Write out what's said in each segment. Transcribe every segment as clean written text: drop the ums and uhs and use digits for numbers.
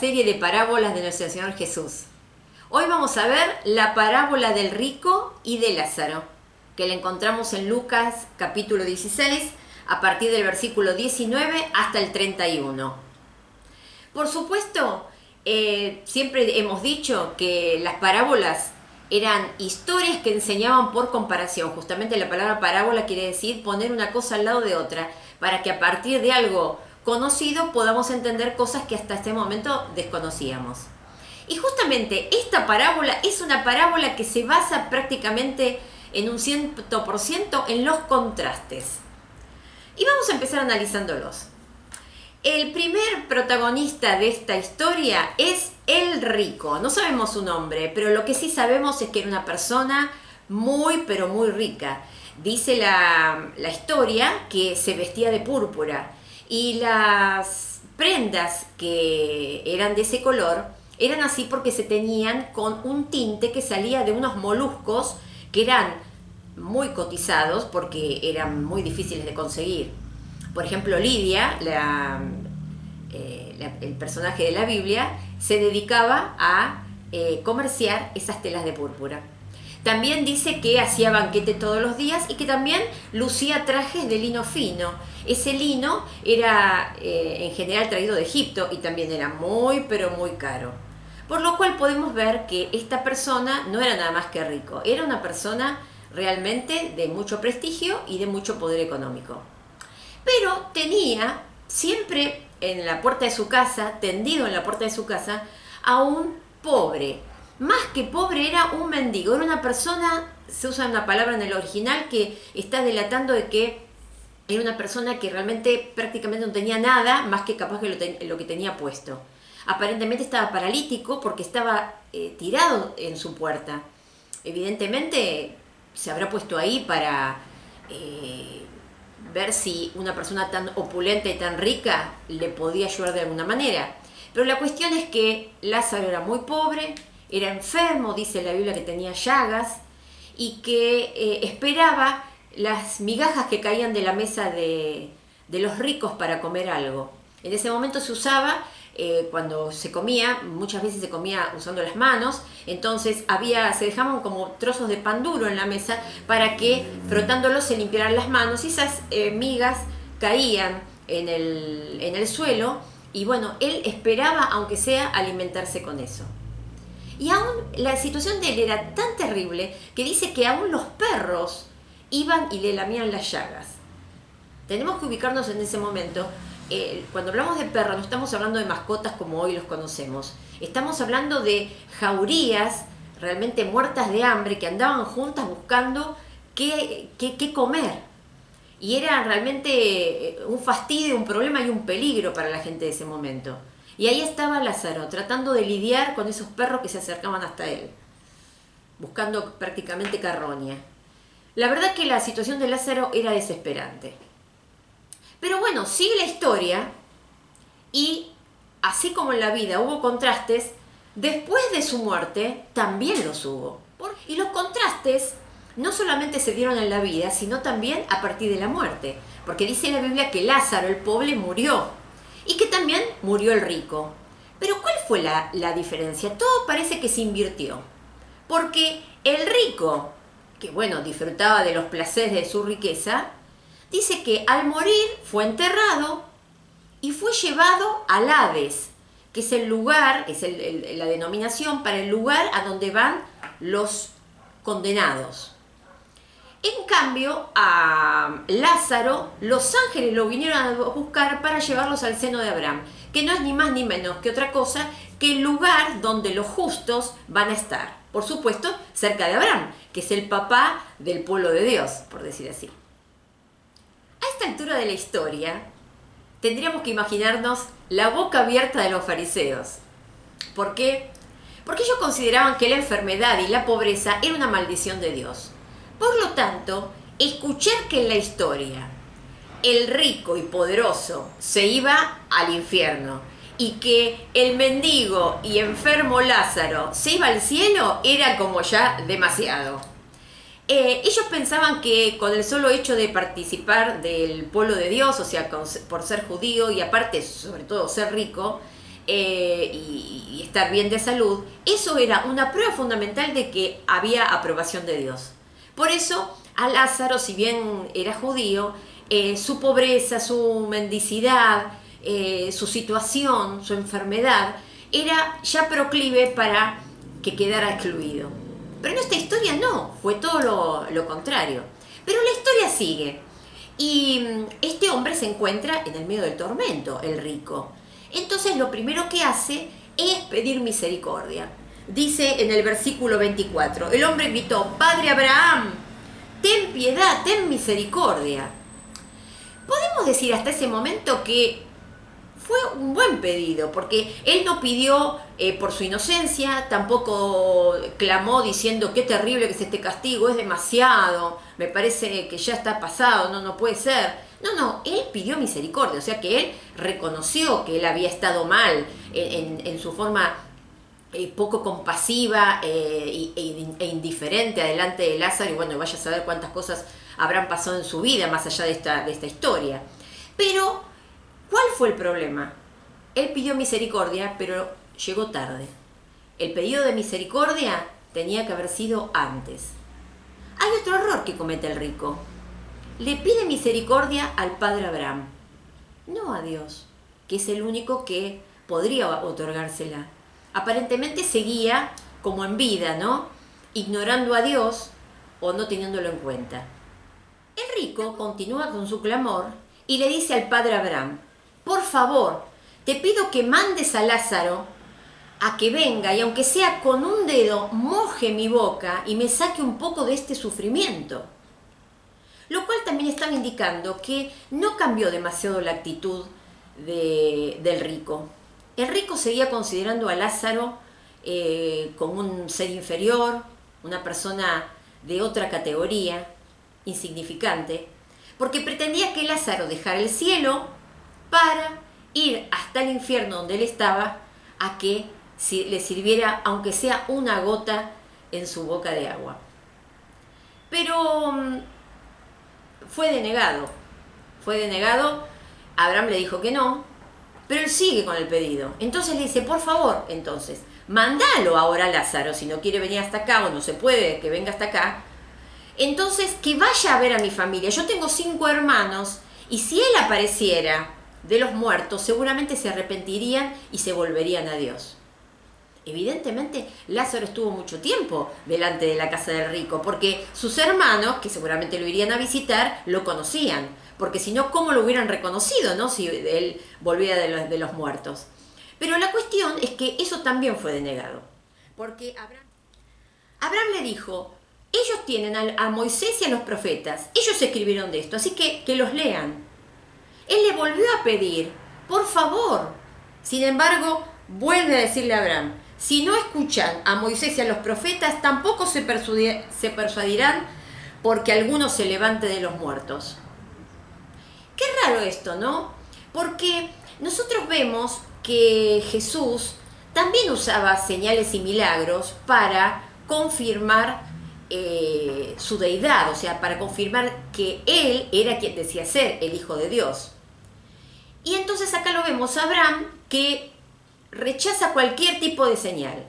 serie de parábolas de nuestro Señor Jesús. Hoy vamos a ver la parábola del rico y de Lázaro, que la encontramos en Lucas capítulo 16, a partir del versículo 19 hasta el 31. Por supuesto, siempre hemos dicho que las parábolas eran historias que enseñaban por comparación. Justamente la palabra parábola quiere decir poner una cosa al lado de otra, para que a partir de algo conocido podamos entender cosas que hasta este momento desconocíamos. Y justamente esta parábola es una parábola que se basa prácticamente en un 100% en los contrastes. Y vamos a empezar analizándolos. El primer protagonista de esta historia es el rico. No sabemos su nombre, pero lo que sí sabemos es que era una persona muy, pero muy rica. Dice la historia que se vestía de púrpura y las prendas que eran de ese color eran así porque se teñían con un tinte que salía de unos moluscos que eran muy cotizados porque eran muy difíciles de conseguir. Por ejemplo, Lidia, el personaje de la Biblia, se dedicaba a comerciar esas telas de púrpura. También dice que hacía banquete todos los días y que también lucía trajes de lino fino. Ese lino era en general traído de Egipto y también era muy, pero muy caro. Por lo cual podemos ver que esta persona no era nada más que rico, era una persona realmente de mucho prestigio y de mucho poder económico. Pero tenía siempre en la puerta de su casa, tendido en la puerta de su casa, a un pobre. Más que pobre, era un mendigo, era una persona, se usa una palabra en el original que está delatando de que era una persona que realmente prácticamente no tenía nada más que capaz que lo que tenía puesto. Aparentemente estaba paralítico porque estaba tirado en su puerta. Evidentemente se habrá puesto ahí para ver si una persona tan opulenta y tan rica le podía ayudar de alguna manera. Pero la cuestión es que Lázaro era muy pobre, era enfermo, dice la Biblia que tenía llagas y que esperaba las migajas que caían de la mesa de los ricos para comer algo. En ese momento se usaba, cuando se comía, muchas veces se comía usando las manos, entonces se dejaban como trozos de pan duro en la mesa para que frotándolos se limpiaran las manos y esas migas caían en el suelo y bueno, él esperaba aunque sea alimentarse con eso. Y aún la situación de él era tan terrible que dice que aún los perros iban y le lamían las llagas. Tenemos que ubicarnos en ese momento. Cuando hablamos de perros no estamos hablando de mascotas como hoy los conocemos. Estamos hablando de jaurías realmente muertas de hambre que andaban juntas buscando qué comer. Y era realmente un fastidio, un problema y un peligro para la gente de ese momento. Y ahí estaba Lázaro, tratando de lidiar con esos perros que se acercaban hasta él, buscando prácticamente carroña. La verdad que la situación de Lázaro era desesperante. Pero bueno, sigue la historia y así como en la vida hubo contrastes, después de su muerte también los hubo. Y los contrastes no solamente se dieron en la vida, sino también a partir de la muerte. Porque dice la Biblia que Lázaro, el pobre, murió. Y que también murió el rico. Pero ¿cuál fue la diferencia? Todo parece que se invirtió. Porque el rico, que bueno, disfrutaba de los placeres de su riqueza, dice que al morir fue enterrado y fue llevado al Hades, que es el lugar, es la denominación para el lugar a donde van los condenados. En cambio, a Lázaro, los ángeles lo vinieron a buscar para llevarlos al seno de Abraham, que no es ni más ni menos que otra cosa que el lugar donde los justos van a estar. Por supuesto, cerca de Abraham, que es el papá del pueblo de Dios, por decir así. A esta altura de la historia, tendríamos que imaginarnos la boca abierta de los fariseos. ¿Por qué? Porque ellos consideraban que la enfermedad y la pobreza era una maldición de Dios. Por lo tanto, escuchar que en la historia el rico y poderoso se iba al infierno y que el mendigo y enfermo Lázaro se iba al cielo era como ya demasiado. Ellos pensaban que con el solo hecho de participar del pueblo de Dios, o sea, por ser judío y aparte, sobre todo, ser rico, y estar bien de salud, eso era una prueba fundamental de que había aprobación de Dios. Por eso a Lázaro, si bien era judío, su pobreza, su mendicidad, su situación, su enfermedad, era ya proclive para que quedara excluido. Pero en esta historia no, fue todo lo contrario. Pero la historia sigue. Y este hombre se encuentra en el medio del tormento, el rico. Entonces lo primero que hace es pedir misericordia. Dice en el versículo 24, el hombre gritó: Padre Abraham, ten piedad, ten misericordia. Podemos decir hasta ese momento que fue un buen pedido, porque él no pidió por su inocencia, tampoco clamó diciendo qué terrible que es este castigo, es demasiado, me parece que ya está pasado, no puede ser. No, él pidió misericordia, o sea que él reconoció que él había estado mal en su forma poco compasiva e indiferente adelante de Lázaro, y bueno, vaya a saber cuántas cosas habrán pasado en su vida más allá de esta historia. Pero ¿cuál fue el problema? Él pidió misericordia, pero llegó tarde. El pedido de misericordia tenía que haber sido antes. Hay otro error que comete el rico. Le pide misericordia al padre Abraham, no a Dios, que es el único que podría otorgársela. Aparentemente seguía como en vida, ¿no? Ignorando a Dios o no teniéndolo en cuenta. El rico continúa con su clamor y le dice al padre Abraham: por favor, te pido que mandes a Lázaro a que venga y aunque sea con un dedo, moje mi boca y me saque un poco de este sufrimiento. Lo cual también estaba indicando que no cambió demasiado la actitud del rico. El rico seguía considerando a Lázaro como un ser inferior, una persona de otra categoría, insignificante, porque pretendía que Lázaro dejara el cielo para ir hasta el infierno donde él estaba, a que le sirviera aunque sea una gota en su boca de agua. Pero fue denegado. Abraham le dijo que no, pero él sigue con el pedido. Entonces le dice: por favor, mándalo ahora a Lázaro, si no quiere venir hasta acá o no se puede que venga hasta acá. Entonces que vaya a ver a mi familia. Yo tengo 5 hermanos y si él apareciera de los muertos, seguramente se arrepentirían y se volverían a Dios. Evidentemente, Lázaro estuvo mucho tiempo delante de la casa del rico, porque sus hermanos, que seguramente lo irían a visitar, lo conocían, porque si no, ¿cómo lo hubieran reconocido, no? Si él volvía de los muertos. Pero la cuestión es que eso también fue denegado, porque Abraham le dijo: ellos tienen a Moisés y a los profetas, ellos escribieron de esto, así que los lean. Él le volvió a pedir: por favor. Sin embargo, vuelve a decirle a Abraham: si no escuchan a Moisés y a los profetas, tampoco se persuadirán, porque alguno se levante de los muertos. Qué raro esto, ¿no? Porque nosotros vemos que Jesús también usaba señales y milagros para confirmar su deidad, o sea, para confirmar que él era quien decía ser el Hijo de Dios. Y entonces acá lo vemos a Abraham, que rechaza cualquier tipo de señal.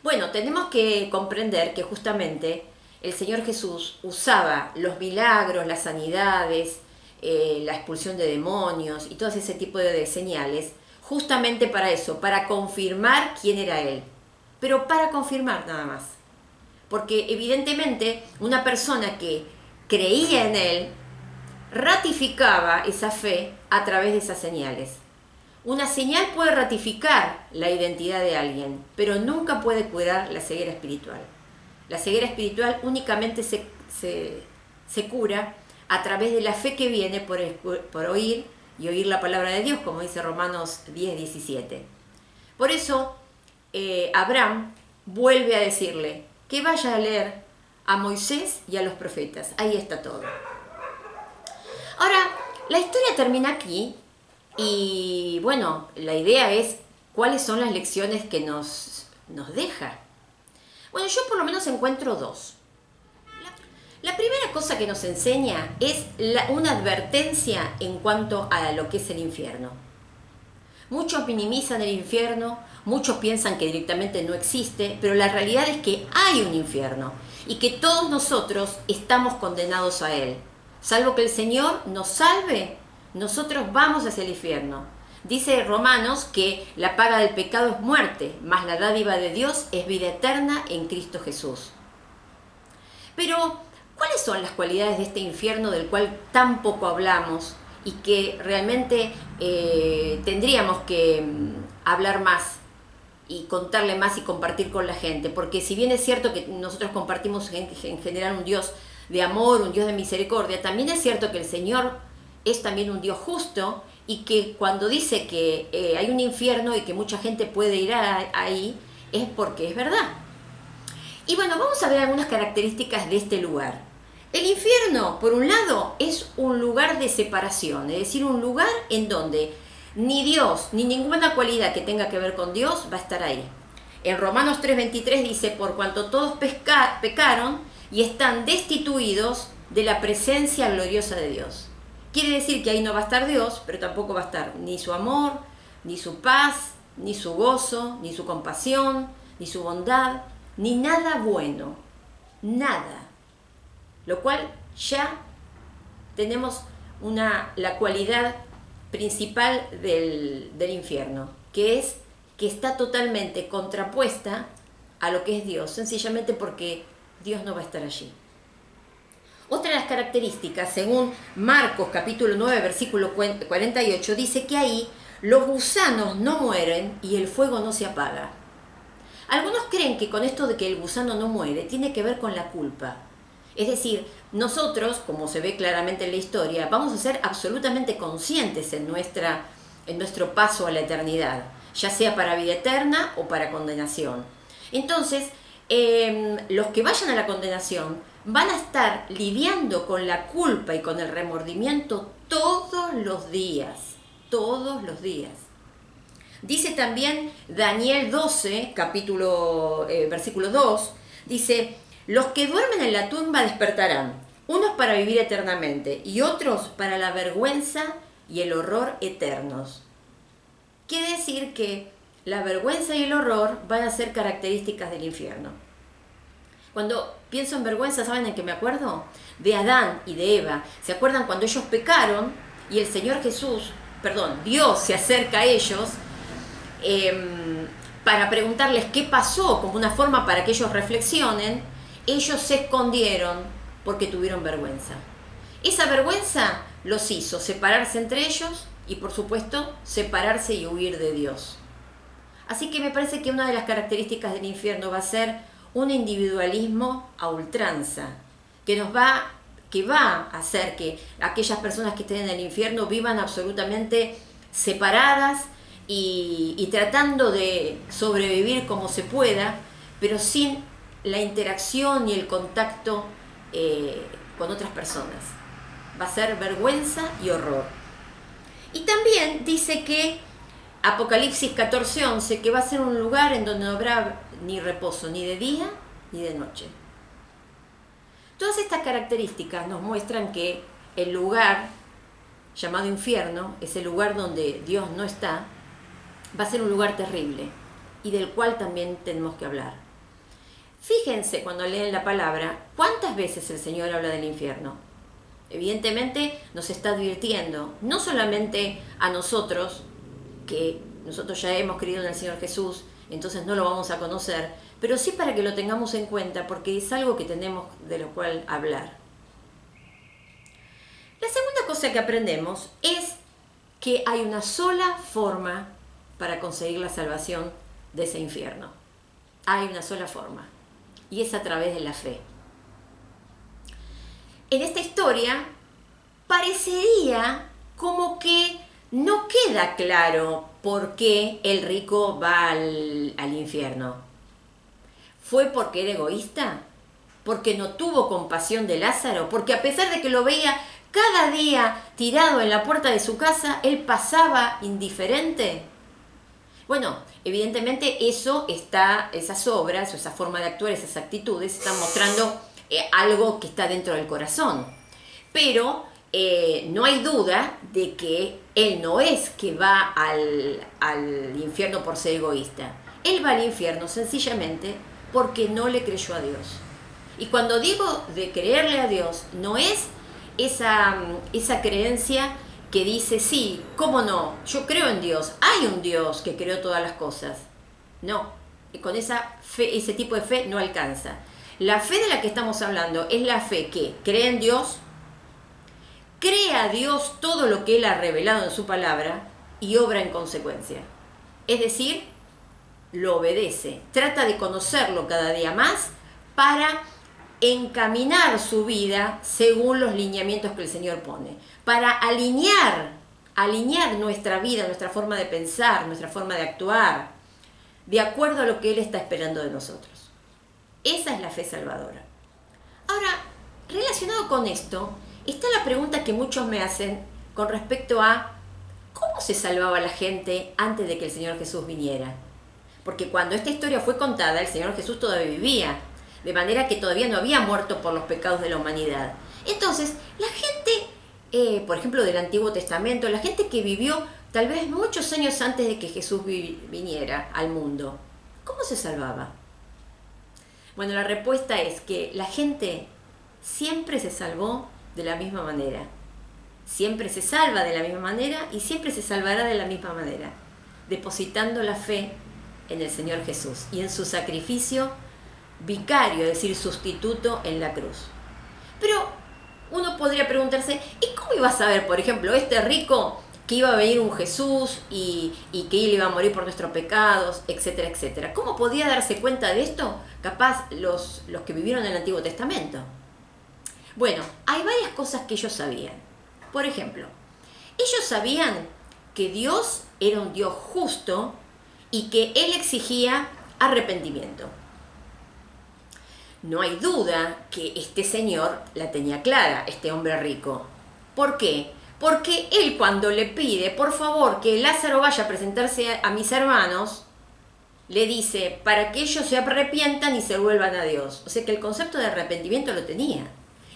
Bueno, tenemos que comprender que justamente el Señor Jesús usaba los milagros, las sanidades, la expulsión de demonios y todo ese tipo de señales, justamente para eso, para confirmar quién era Él. Pero para confirmar nada más. Porque evidentemente una persona que creía en Él ratificaba esa fe a través de esas señales. Una señal puede ratificar la identidad de alguien, pero nunca puede curar la ceguera espiritual. La ceguera espiritual únicamente se cura a través de la fe que viene por oír y oír la palabra de Dios, como dice Romanos 10:17. Por eso, Abraham vuelve a decirle que vaya a leer a Moisés y a los profetas. Ahí está todo. Ahora, la historia termina aquí y, bueno, la idea es cuáles son las lecciones que nos deja. Bueno, yo por lo menos encuentro 2. La primera cosa que nos enseña es una advertencia en cuanto a lo que es el infierno. Muchos minimizan el infierno, muchos piensan que directamente no existe, pero la realidad es que hay un infierno y que todos nosotros estamos condenados a él. Salvo que el Señor nos salve, nosotros vamos hacia el infierno. Dice Romanos que la paga del pecado es muerte, mas la dádiva de Dios es vida eterna en Cristo Jesús. Pero, ¿cuáles son las cualidades de este infierno del cual tan poco hablamos y que realmente tendríamos que hablar más y contarle más y compartir con la gente? Porque si bien es cierto que nosotros compartimos en general un Dios de amor, un Dios de misericordia, también es cierto que el Señor es también un Dios justo y que cuando dice que hay un infierno y que mucha gente puede ir ahí, es porque es verdad. Y bueno, vamos a ver algunas características de este lugar. El infierno, por un lado, es un lugar de separación, es decir, un lugar en donde ni Dios, ni ninguna cualidad que tenga que ver con Dios va a estar ahí. En Romanos 3:23 dice, por cuanto todos pecaron y están destituidos de la presencia gloriosa de Dios. Quiere decir que ahí no va a estar Dios, pero tampoco va a estar ni su amor, ni su paz, ni su gozo, ni su compasión, ni su bondad, ni nada bueno, nada. Lo cual ya tenemos la cualidad principal del infierno, que es que está totalmente contrapuesta a lo que es Dios, sencillamente porque Dios no va a estar allí. Otra de las características, según Marcos capítulo 9, versículo 48, dice que ahí los gusanos no mueren y el fuego no se apaga. Algunos creen que con esto de que el gusano no muere tiene que ver con la culpa. Es decir, nosotros, como se ve claramente en la historia, vamos a ser absolutamente conscientes en nuestro paso a la eternidad, ya sea para vida eterna o para condenación. Entonces, los que vayan a la condenación van a estar lidiando con la culpa y con el remordimiento todos los días, Dice también Daniel 12, versículo 2, dice, los que duermen en la tumba despertarán, unos para vivir eternamente y otros para la vergüenza y el horror eternos. Quiere decir que la vergüenza y el horror van a ser características del infierno. Cuando pienso en vergüenza, ¿saben en qué me acuerdo? De Adán y de Eva. ¿Se acuerdan cuando ellos pecaron y el Señor Dios se acerca a ellos para preguntarles qué pasó, como una forma para que ellos reflexionen? Ellos se escondieron porque tuvieron vergüenza. Esa vergüenza los hizo separarse entre ellos y, por supuesto, separarse y huir de Dios. Así que me parece que una de las características del infierno va a ser un individualismo a ultranza, que va a hacer que aquellas personas que estén en el infierno vivan absolutamente separadas y tratando de sobrevivir como se pueda, pero sin la interacción y el contacto con otras personas. Va a ser vergüenza y horror. Y también dice que Apocalipsis 14:11, que va a ser un lugar en donde no habrá ni reposo, ni de día ni de noche. Todas estas características nos muestran que el lugar llamado infierno, ese lugar donde Dios no está, va a ser un lugar terrible y del cual también tenemos que hablar. Fíjense cuando leen la palabra, ¿cuántas veces el Señor habla del infierno? Evidentemente nos está advirtiendo, no solamente a nosotros, que nosotros ya hemos creído en el Señor Jesús, entonces no lo vamos a conocer, pero sí para que lo tengamos en cuenta, porque es algo que tenemos de lo cual hablar. La segunda cosa que aprendemos es que hay una sola forma para conseguir la salvación de ese infierno. Hay una sola forma, y es a través de la fe. En esta historia parecería como que no queda claro por qué el rico va al infierno. ¿Fue porque era egoísta? ¿Porque no tuvo compasión de Lázaro? ¿Porque a pesar de que lo veía cada día tirado en la puerta de su casa, él pasaba indiferente? Bueno, evidentemente esas obras, o esa forma de actuar, esas actitudes, están mostrando algo que está dentro del corazón. Pero no hay duda de que él no es que va al infierno por ser egoísta. Él va al infierno sencillamente porque no le creyó a Dios. Y cuando digo de creerle a Dios, no es esa creencia que dice, sí, ¿cómo no? Yo creo en Dios, hay un Dios que creó todas las cosas. No, con esa fe, ese tipo de fe no alcanza. La fe de la que estamos hablando es la fe que cree en Dios, cree a Dios todo lo que Él ha revelado en su palabra y obra en consecuencia. Es decir, lo obedece, trata de conocerlo cada día más para encaminar su vida según los lineamientos que el Señor pone, para alinear nuestra vida, nuestra forma de pensar, nuestra forma de actuar, de acuerdo a lo que Él está esperando de nosotros. Esa es la fe salvadora. Ahora, relacionado con esto, está la pregunta que muchos me hacen con respecto a cómo se salvaba la gente antes de que el Señor Jesús viniera. Porque cuando esta historia fue contada, el Señor Jesús todavía vivía, de manera que todavía no había muerto por los pecados de la humanidad. Entonces, la gente, por ejemplo, del Antiguo Testamento, la gente que vivió tal vez muchos años antes de que Jesús viniera al mundo, ¿cómo se salvaba? Bueno, la respuesta es que la gente siempre se salvó de la misma manera. Siempre se salva de la misma manera y siempre se salvará de la misma manera, depositando la fe en el Señor Jesús y en su sacrificio vicario, es decir, sustituto en la cruz. Pero uno podría preguntarse, ¿y cómo iba a saber, por ejemplo, este rico que iba a venir un Jesús y que él iba a morir por nuestros pecados, etcétera, etcétera? ¿Cómo podía darse cuenta de esto? Capaz los que vivieron en el Antiguo Testamento. Bueno, hay varias cosas que ellos sabían. Por ejemplo, ellos sabían que Dios era un Dios justo y que Él exigía arrepentimiento. No hay duda que este señor la tenía clara, este hombre rico. ¿Por qué? Porque él cuando le pide, por favor, que Lázaro vaya a presentarse a mis hermanos, le dice, para que ellos se arrepientan y se vuelvan a Dios. O sea que el concepto de arrepentimiento lo tenía.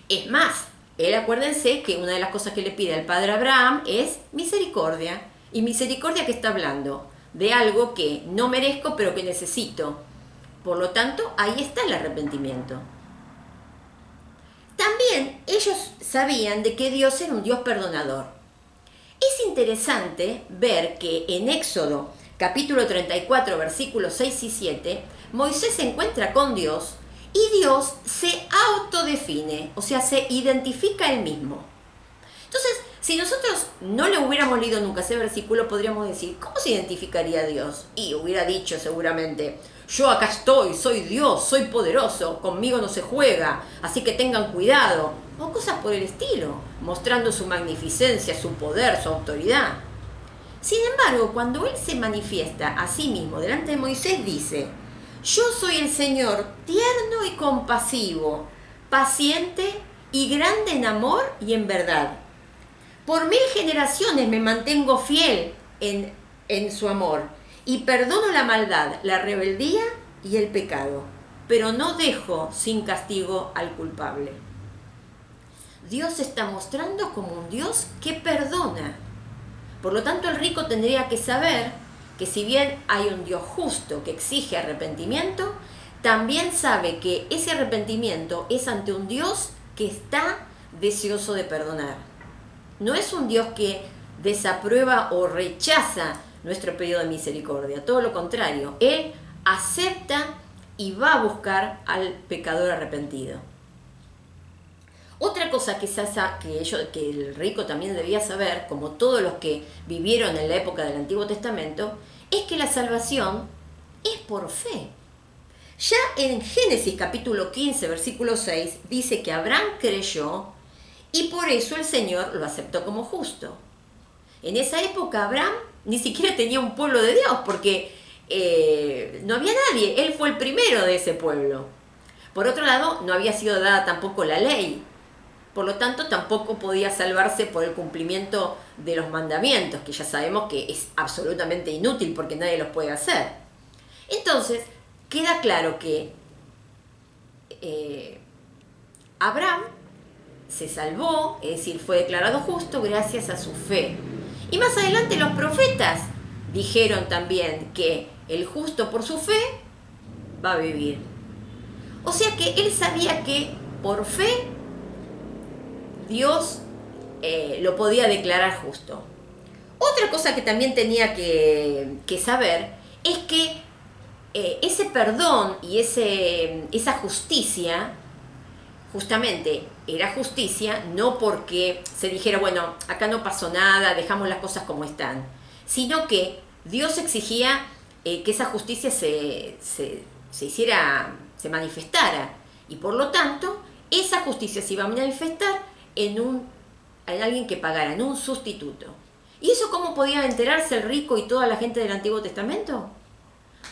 Es más, él, acuérdense que una de las cosas que le pide al padre Abraham es misericordia. ¿Y misericordia qué está hablando? De algo que no merezco pero que necesito. Por lo tanto, ahí está el arrepentimiento. También ellos sabían de que Dios era un Dios perdonador. Es interesante ver que en Éxodo, capítulo 34, versículos 6 y 7, Moisés se encuentra con Dios y Dios se autodefine, o sea, se identifica él mismo. Entonces, si nosotros no le hubiéramos leído nunca ese versículo, podríamos decir, ¿cómo se identificaría a Dios? Y hubiera dicho seguramente, yo acá estoy, soy Dios, soy poderoso, conmigo no se juega, así que tengan cuidado. O cosas por el estilo, mostrando su magnificencia, su poder, su autoridad. Sin embargo, cuando Él se manifiesta a sí mismo delante de Moisés, dice, yo soy el Señor tierno y compasivo, paciente y grande en amor y en verdad. Por 1000 generaciones me mantengo fiel en su amor y perdono la maldad, la rebeldía y el pecado, pero no dejo sin castigo al culpable. Dios se está mostrando como un Dios que perdona. Por lo tanto, el rico tendría que saber que si bien hay un Dios justo que exige arrepentimiento, también sabe que ese arrepentimiento es ante un Dios que está deseoso de perdonar. No es un Dios que desaprueba o rechaza nuestro pedido de misericordia, todo lo contrario, Él acepta y va a buscar al pecador arrepentido. Otra cosa que el rico también debía saber, como todos los que vivieron en la época del Antiguo Testamento, es que la salvación es por fe. Ya en Génesis capítulo 15, versículo 6, dice que Abraham creyó y por eso el Señor lo aceptó como justo. En esa época Abraham ni siquiera tenía un pueblo de Dios porque no había nadie, él fue el primero de ese pueblo. Por otro lado, no había sido dada tampoco la ley. Por lo tanto, tampoco podía salvarse por el cumplimiento de los mandamientos, que ya sabemos que es absolutamente inútil porque nadie los puede hacer. Entonces, queda claro que Abraham se salvó, es decir, fue declarado justo gracias a su fe. Y más adelante los profetas dijeron también que el justo por su fe va a vivir. O sea que él sabía que por fe Dios lo podía declarar justo. Otra cosa que también tenía que saber es que ese perdón y esa justicia, justamente era justicia no porque se dijera, bueno, acá no pasó nada, dejamos las cosas como están, sino que Dios exigía que esa justicia se hiciera, se manifestara, y por lo tanto esa justicia se iba a manifestar en alguien que pagara, en un sustituto. ¿Y eso cómo podía enterarse el rico y toda la gente del Antiguo Testamento?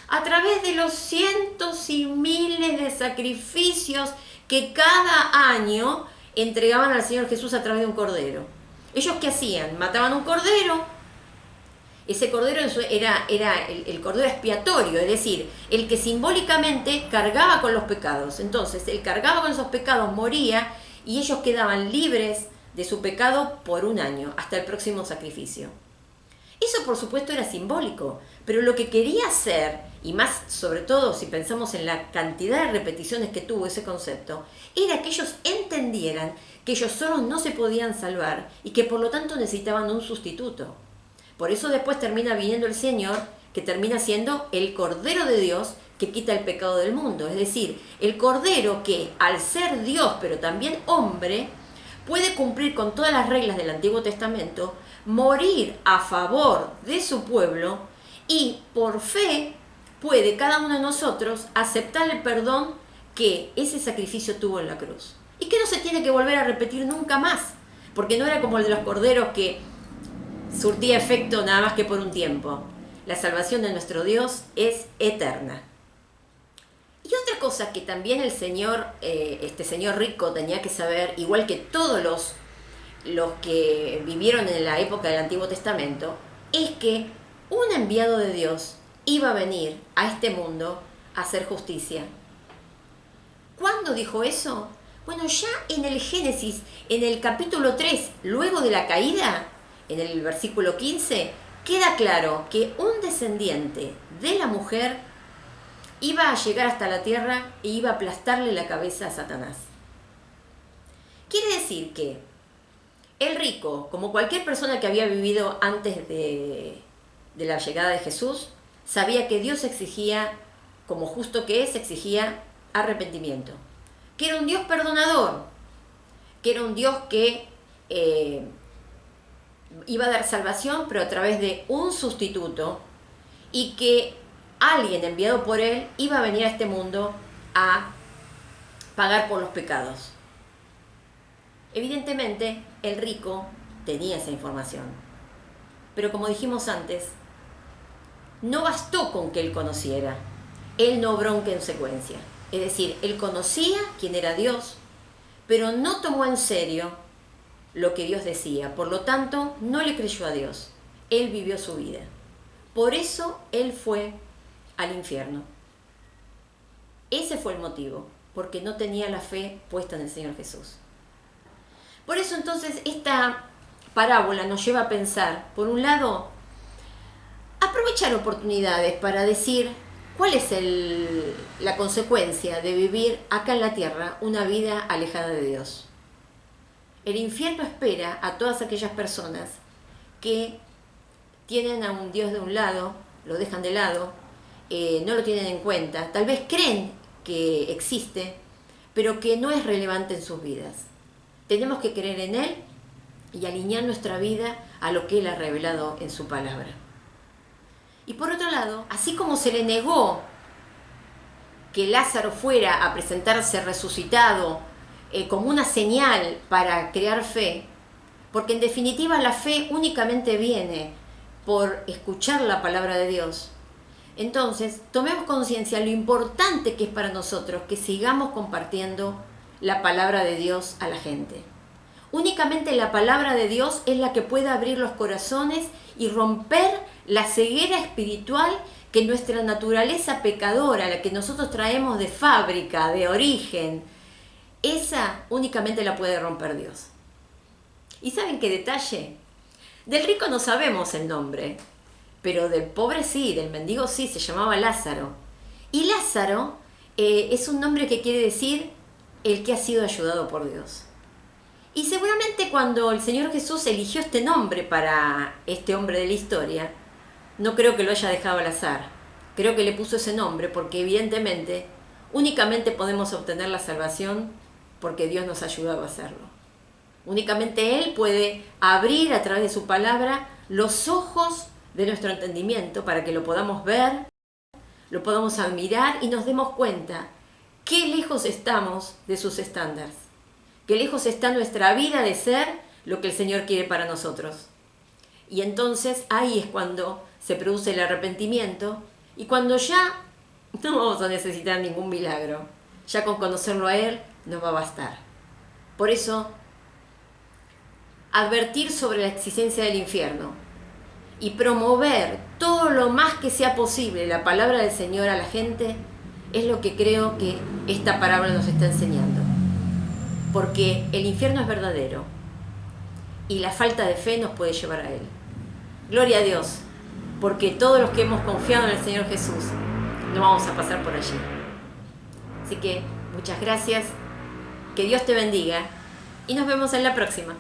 A través de los cientos y miles de sacrificios que cada año entregaban al Señor Jesús a través de un cordero. ¿Ellos qué hacían? Mataban un cordero. Ese cordero era el cordero expiatorio, es decir, el que simbólicamente cargaba con los pecados. Entonces, él cargaba con esos pecados, moría, y ellos quedaban libres de su pecado por un año, hasta el próximo sacrificio. Eso por supuesto era simbólico, pero lo que quería hacer, y más sobre todo si pensamos en la cantidad de repeticiones que tuvo ese concepto, era que ellos entendieran que ellos solos no se podían salvar y que por lo tanto necesitaban un sustituto. Por eso después termina viniendo el Señor, que termina siendo el Cordero de Dios que quita el pecado del mundo. Es decir, el Cordero que al ser Dios pero también hombre, puede cumplir con todas las reglas del Antiguo Testamento, morir a favor de su pueblo y por fe puede cada uno de nosotros aceptar el perdón que ese sacrificio tuvo en la cruz. Y que no se tiene que volver a repetir nunca más, porque no era como el de los corderos que surtía efecto nada más que por un tiempo. La salvación de nuestro Dios es eterna. Y otra cosa que también el Señor, este señor rico tenía que saber, igual que todos los que vivieron en la época del Antiguo Testamento, es que un enviado de Dios iba a venir a este mundo a hacer justicia. ¿Cuándo dijo eso? Bueno, ya en el Génesis, en el capítulo 3, luego de la caída, en el versículo 15, queda claro que un descendiente de la mujer iba a llegar hasta la tierra e iba a aplastarle la cabeza a Satanás. Quiere decir que el rico, como cualquier persona que había vivido antes de la llegada de Jesús, sabía que Dios exigía, como justo que es, exigía arrepentimiento. Que era un Dios perdonador, que era un Dios que iba a dar salvación, pero a través de un sustituto, y que alguien enviado por él iba a venir a este mundo a pagar por los pecados. Evidentemente, el rico tenía esa información. Pero como dijimos antes, no bastó con que él conociera. Él no obró en consecuencia. Es decir, él conocía quién era Dios, pero no tomó en serio lo que Dios decía. Por lo tanto, no le creyó a Dios. Él vivió su vida. Por eso él fue al infierno. Ese fue el motivo, porque no tenía la fe puesta en el Señor Jesús. Por eso entonces esta parábola nos lleva a pensar, por un lado, aprovechar oportunidades para decir cuál es la consecuencia de vivir acá en la tierra una vida alejada de Dios. El infierno espera a todas aquellas personas que tienen a un Dios de un lado, lo dejan de lado, no lo tienen en cuenta, tal vez creen que existe, pero que no es relevante en sus vidas. Tenemos que creer en Él y alinear nuestra vida a lo que Él ha revelado en su palabra. Y por otro lado, así como se le negó que Lázaro fuera a presentarse resucitado como una señal para crear fe, porque en definitiva la fe únicamente viene por escuchar la palabra de Dios. Entonces, tomemos conciencia de lo importante que es para nosotros que sigamos compartiendo la palabra de Dios a la gente. Únicamente la palabra de Dios es la que puede abrir los corazones y romper la ceguera espiritual que nuestra naturaleza pecadora, la que nosotros traemos de fábrica, de origen, esa únicamente la puede romper Dios. ¿Y saben qué detalle? Del rico no sabemos el nombre, pero del pobre sí, del mendigo sí, se llamaba Lázaro. Y Lázaro es un nombre que quiere decir el que ha sido ayudado por Dios. Y seguramente cuando el Señor Jesús eligió este nombre para este hombre de la historia, no creo que lo haya dejado al azar. Creo que le puso ese nombre porque evidentemente únicamente podemos obtener la salvación porque Dios nos ha ayudado a hacerlo. Únicamente Él puede abrir a través de su palabra los ojos de nuestro entendimiento para que lo podamos ver, lo podamos admirar y nos demos cuenta qué lejos estamos de sus estándares, qué lejos está nuestra vida de ser lo que el Señor quiere para nosotros. Y entonces ahí es cuando se produce el arrepentimiento y cuando ya no vamos a necesitar ningún milagro, ya con conocerlo a Él nos va a bastar. Por eso, advertir sobre la existencia del infierno y promover todo lo más que sea posible la palabra del Señor a la gente es lo que creo que esta parábola nos está enseñando. Porque el infierno es verdadero y la falta de fe nos puede llevar a él. Gloria a Dios, porque todos los que hemos confiado en el Señor Jesús no vamos a pasar por allí. Así que muchas gracias, que Dios te bendiga y nos vemos en la próxima.